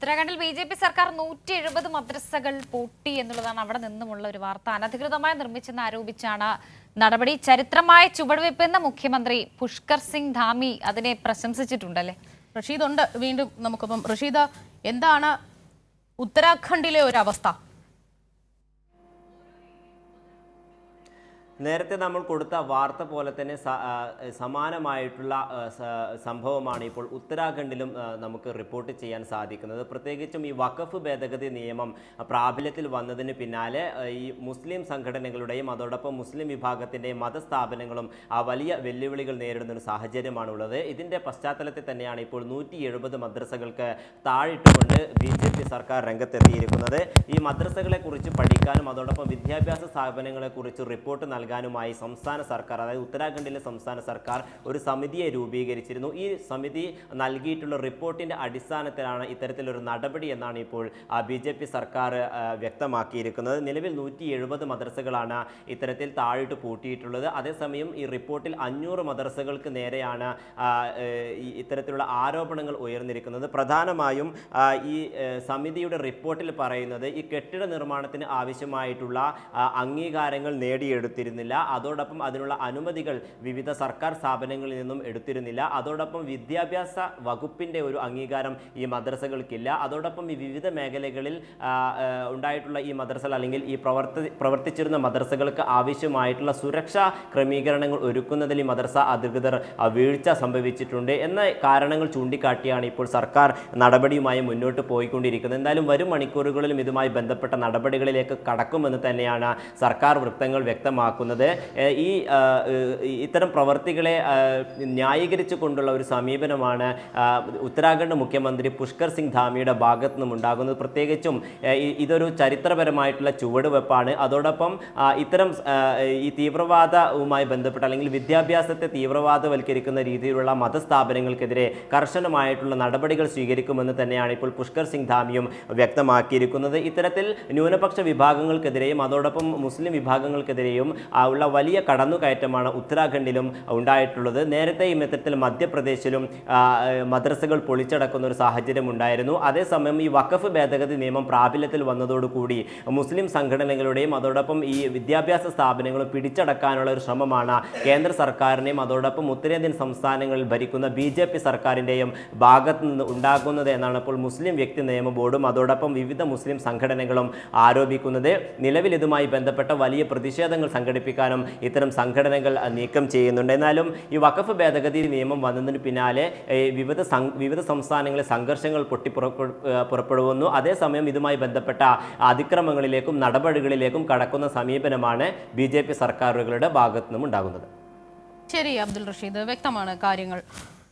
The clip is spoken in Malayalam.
ഉത്തരാഖണ്ഡിൽ ബി.ജെ.പി. സർക്കാർ 170 മദ്രസകൾ പൂട്ടി എന്നുള്ളതാണ് അവിടെ നിന്നുമുള്ള ഒരു വാർത്ത. അനധികൃതമായി നിർമ്മിച്ചെന്ന് ആരോപിച്ചാണ് നടപടി. ചരിത്രമായ ചുവടുവയ്പ്പെന്ന് മുഖ്യമന്ത്രി പുഷ്കർ സിംഗ് ധാമി അതിനെ പ്രശംസിച്ചിട്ടുണ്ടല്ലേ? റഷീദ് ഉണ്ട് വീണ്ടും നമുക്കൊപ്പം. റഷീദ്, എന്താണ് ഉത്തരാഖണ്ഡിലെ ഒരു അവസ്ഥ? നേരത്തെ നമ്മൾ കൊടുത്ത വാർത്ത പോലെ തന്നെ സമാനമായിട്ടുള്ള സംഭവമാണ് ഇപ്പോൾ ഉത്തരാഖണ്ഡിലും നമുക്ക് റിപ്പോർട്ട് ചെയ്യാൻ സാധിക്കുന്നത്. പ്രത്യേകിച്ചും ഈ വഖഫ് ഭേദഗതി നിയമം പ്രാബല്യത്തിൽ വന്നതിന് പിന്നാലെ ഈ മുസ്ലിം സംഘടനകളുടെയും അതോടൊപ്പം മുസ്ലിം വിഭാഗത്തിൻ്റെയും മതസ്ഥാപനങ്ങളും വലിയ വെല്ലുവിളികൾ നേരിടുന്ന ഒരു സാഹചര്യമാണുള്ളത്. ഇതിൻ്റെ പശ്ചാത്തലത്തിൽ തന്നെയാണ് ഇപ്പോൾ 170 മദ്രസകൾക്ക് താഴിട്ടുകൊണ്ട് ബി.ജെ.പി. സർക്കാർ രംഗത്തെത്തിയിരിക്കുന്നത്. ഈ മദ്രസകളെക്കുറിച്ച് പഠിക്കാനും അതോടൊപ്പം വിദ്യാഭ്യാസ സ്ഥാപനങ്ങളെക്കുറിച്ച് റിപ്പോർട്ട് നൽകാനുമായി സംസ്ഥാന സർക്കാർ, അതായത് ഉത്തരാഖണ്ഡിലെ സംസ്ഥാന സർക്കാർ ഒരു സമിതിയെ രൂപീകരിച്ചിരുന്നു. ഈ സമിതി നൽകിയിട്ടുള്ള റിപ്പോർട്ടിൻ്റെ അടിസ്ഥാനത്തിലാണ് ഇത്തരത്തിലൊരു നടപടി എന്നാണ് ഇപ്പോൾ ബി.ജെ.പി. സർക്കാർ വ്യക്തമാക്കിയിരിക്കുന്നത്. നിലവിൽ 170 മദ്രസകളാണ് ഇത്തരത്തിൽ താഴിട്ട് പൂട്ടിയിട്ടുള്ളത്. അതേസമയം ഈ റിപ്പോർട്ടിൽ 500 മദ്രസകൾക്ക് നേരെയാണ് ഇത്തരത്തിലുള്ള ആരോപണങ്ങൾ ഉയർന്നിരിക്കുന്നത്. പ്രധാനമായും ഈ സമിതിയുടെ റിപ്പോർട്ടിൽ പറയുന്നത് ഈ കെട്ടിട നിർമ്മാണത്തിന് ആവശ്യമായിട്ടുള്ള അംഗീകാരങ്ങൾ നേടിയെടുത്തിരുന്നില്ല. അതോടൊപ്പം അതിനുള്ള അനുമതികൾ വിവിധ സർക്കാർ സ്ഥാപനങ്ങളിൽ നിന്നും എടുത്തിരുന്നില്ല. അതോടൊപ്പം വിദ്യാഭ്യാസ വകുപ്പിൻ്റെ ഒരു അംഗീകാരം ഈ മദ്രസകൾക്കില്ല. അതോടൊപ്പം ഈ വിവിധ മേഖലകളിൽ ഉണ്ടായിട്ടുള്ള ഈ മദ്രസകൾ അല്ലെങ്കിൽ ഈ പ്രവർത്തിച്ചിരുന്ന മദ്രസകൾക്ക് ആവശ്യമായിട്ടുള്ള സുരക്ഷാ ക്രമീകരണങ്ങൾ ഒരുക്കുന്നതിൽ ഈ മദ്രസ അധികൃതർ വീഴ്ച സംഭവിച്ചിട്ടുണ്ട് എന്ന കാരണങ്ങൾ ചൂണ്ടിക്കാട്ടിയാണ് ഇപ്പോൾ സർക്കാർ നടപടിയുമായി മുന്നോട്ട് പോയിക്കൊണ്ടിരിക്കുന്നത്. എന്തായാലും വരും മണിക്കൂറുകളിലും ഇതുമായി ബന്ധപ്പെട്ട നടപടികളിലേക്ക് കടക്കുമെന്ന് തന്നെയാണ് സർക്കാർ വൃത്തങ്ങൾ വ്യക്തമാക്കുന്നത്. ഇത്തരം പ്രവർത്തികളെ ന്യായീകരിച്ചു കൊണ്ടുള്ള ഒരു സമീപനമാണ് ഉത്തരാഖണ്ഡ് മുഖ്യമന്ത്രി പുഷ്കർ സിംഗ് ധാമിയുടെ ഭാഗത്തു നിന്നും ഉണ്ടാകുന്നത്. പ്രത്യേകിച്ചും ഇതൊരു ചരിത്രപരമായിട്ടുള്ള ചുവടുവെപ്പാണ്. അതോടൊപ്പം ഇത്തരം ഈ തീവ്രവാദവുമായി ബന്ധപ്പെട്ട അല്ലെങ്കിൽ വിദ്യാഭ്യാസത്തെ തീവ്രവാദവൽക്കരിക്കുന്ന രീതിയിലുള്ള മതസ്ഥാപനങ്ങൾക്കെതിരെ കർശനമായിട്ടുള്ള നടപടികൾ സ്വീകരിക്കുമെന്ന് തന്നെയാണ് ഇപ്പോൾ പുഷ്കർ സിംഗ് ധാമിയും വ്യക്തമാക്കിയിരിക്കുന്നത്. ഇത്തരത്തിൽ ന്യൂനപക്ഷ വിഭാഗങ്ങൾക്കെതിരെയും അതോടൊപ്പം മുസ്ലിം വിഭാഗങ്ങൾക്കെതിരെയും ഉള്ള വലിയ കടന്നുകയറ്റമാണ് ഉത്തരാഖണ്ഡിലും ഉണ്ടായിട്ടുള്ളത്. നേരത്തെയും ഇത്തരത്തിൽ മധ്യപ്രദേശിലും മദ്രസകൾ പൊളിച്ചടക്കുന്ന ഒരു സാഹചര്യം ഉണ്ടായിരുന്നു. അതേസമയം ഈ വഖഫ് ഭേദഗതി നിയമം പ്രാബല്യത്തിൽ വന്നതോടുകൂടി മുസ്ലിം സംഘടനകളുടെയും അതോടൊപ്പം ഈ വിദ്യാഭ്യാസ സ്ഥാപനങ്ങളും പിടിച്ചടക്കാനുള്ള ഒരു ശ്രമമാണ് കേന്ദ്ര സർക്കാരിനെയും അതോടൊപ്പം ഉത്തരേന്ത്യൻ സംസ്ഥാനങ്ങളിൽ ഭരിക്കുന്ന ബി.ജെ.പി. സർക്കാരിൻ്റെയും ഭാഗത്തു നിന്ന് ഉണ്ടാകുന്നത് എന്നാണ് ഇപ്പോൾ മുസ്ലിം വ്യക്തി നിയമ ബോർഡും അതോടൊപ്പം വിവിധ മുസ്ലിം സംഘടനകളും ആരോപിക്കുന്നത്. നിലവിൽ ഇതുമായി ബന്ധപ്പെട്ട വലിയ പ്രതിഷേധങ്ങൾ സംഘടിപ്പിക്കാനും ഇത്തരം സംഘടനകൾ നീക്കം ചെയ്യുന്നുണ്ട്. എന്നാലും ഈ വഖഫ് ഭേദഗതി നിയമം വന്നതിന് പിന്നാലെ വിവിധ സംസ്ഥാനങ്ങളിലെ സംഘർഷങ്ങൾ പുറപ്പെടുവന്നു. അതേസമയം ഇതുമായി ബന്ധപ്പെട്ട അതിക്രമങ്ങളിലേക്കും നടപടികളിലേക്കും കടക്കുന്ന സമീപനമാണ് ബി.ജെ.പി. സർക്കാരുകളുടെ ഭാഗത്തു നിന്നും ഉണ്ടാകുന്നത്. ശരി അബ്ദുൾ റഷീദ്, വ്യക്തമാണ് കാര്യങ്ങൾ.